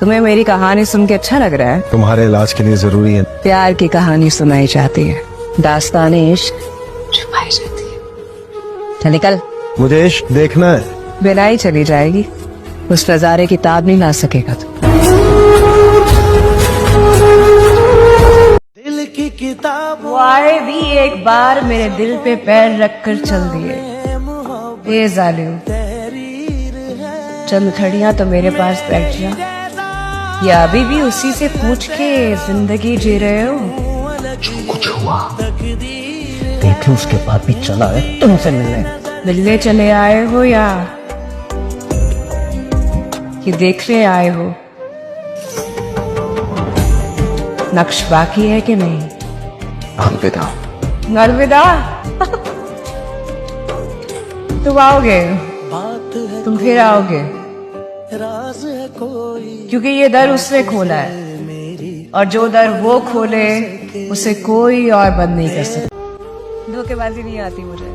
तुम्हें मेरी कहानी सुन के अच्छा लग रहा है? तुम्हारे इलाज के लिए जरूरी है। प्यार की कहानी सुनाई जाती है, दास्तान इश्क छुपाई जाती है। चल निकल। मुझे इश्क देखना है। बिना ही चली जाएगी, उस नजारे की ताब नहीं ला सकेगा तू। दिल की किताब वो आए भी एक बार मेरे दिल पे पैर रख कर चल दिए। ये जालिम, चंद घड़ियां तो मेरे पास बैठ जा, या अभी भी उसी से पूछ के जिंदगी जी रहे हो? जो कुछ हुआ देख लो, उसके बाद भी चला है तुमसे मिलने चले आए हो या कि देखने आए हो? नक्श बाकी है कि नहीं? अलविदा। अलविदा। तुम आओगे, तुम फिर आओगे, राज है कोई, क्योंकि ये दर उसने खोला है, और जो दर वो खोले उसे कोई और बंद नहीं कर सकता। धोखेबाजी नहीं आती मुझे,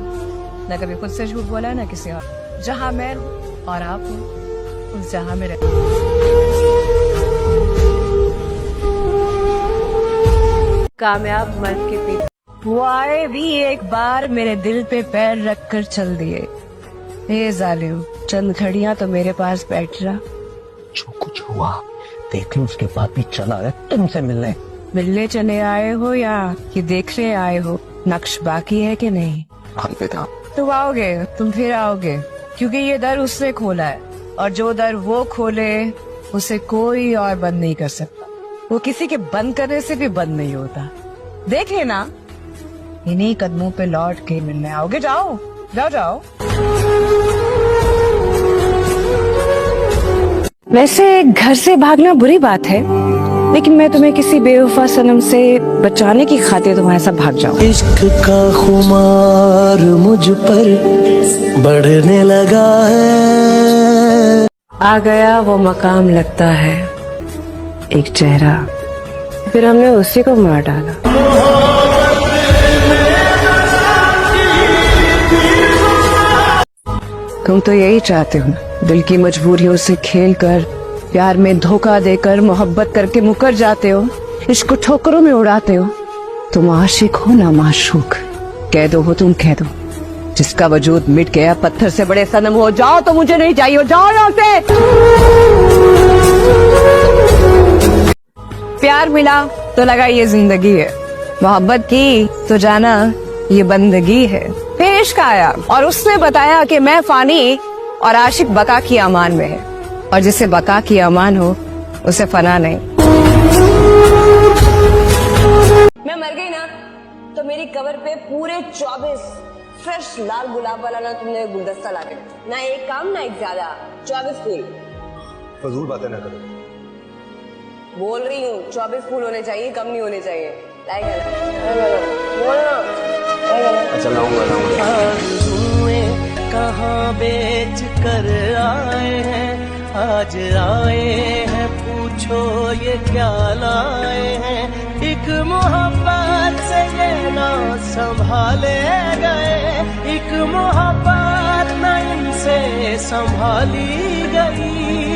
न कभी खुद से झूठ बोला न किसी और। जहां मैं हूं और आप हो, उस जहां में रहते। कामयाब मर्द के पीछे वो आए भी एक बार मेरे दिल पे पैर रख कर चल दिए। हे जालिम, चंद घड़ियां तो मेरे पास बैठ जा। जो कुछ हुआ देख लो, उसके बाद भी चला है तुमसे मिलने चले आए हो या कि देखने आए हो? नक्श बाकी है कि नहीं? अलविदा। तुम आओगे, तुम फिर आओगे, क्योंकि ये दर उसने खोला है, और जो दर वो खोले उसे कोई और बंद नहीं कर सकता। वो किसी के बंद करने से भी बंद नहीं होता। देख लेना, इन्हीं कदमों पे लौट के मिलने आओगे। जाओ जाओ जाओ। वैसे घर से भागना बुरी बात है, लेकिन मैं तुम्हें किसी बेवफा सनम से बचाने की खातिर तुम्हारे साथ भाग जाऊं। इश्क का खुमार मुझ पर बढ़ने लगा है। आ गया वो मकाम, लगता है एक चेहरा, फिर हमने उसी को मार डाला। तुम तो यही चाहते हो, दिल की मजबूरियों से खेलकर, प्यार में धोखा देकर, मोहब्बत करके मुकर जाते हो, इश्क को ठोकरों में उड़ाते हो। तुम आशिक हो ना माशूक, कह दो हो तुम, कह दो। जिसका वजूद मिट गया, पत्थर से बड़े सनम हो जाओ तो मुझे नहीं चाहिए, जाओ यहाँ से। प्यार मिला तो लगा ये जिंदगी है, मोहब्बत की तो जाना ये बंदगी है। फिर इश्क आया और उसने बताया कि मैं फानी और आशिक बका की अमान में है, और जिसे बका की अमान हो उसे फना नहीं। मैं मर गई ना तो मेरी कबर पे पूरे 24 फ्रेश लाल गुलाब वाला ना तुमने गुलदस्ता ला देना, ना एक काम ना एक ज्यादा, 24 फूल। फजूल बातें ना करो। बोल रही हूँ 24 फूल होने चाहिए, कम नहीं होने चाहिए। अच्छा लाऊंगा। कहाँ बेच कर आए हैं, आज आए हैं, पूछो ये क्या लाए हैं। एक मोहब्बत से ये ना संभाले गए, एक मोहब्बत ना इनसे संभाली गई।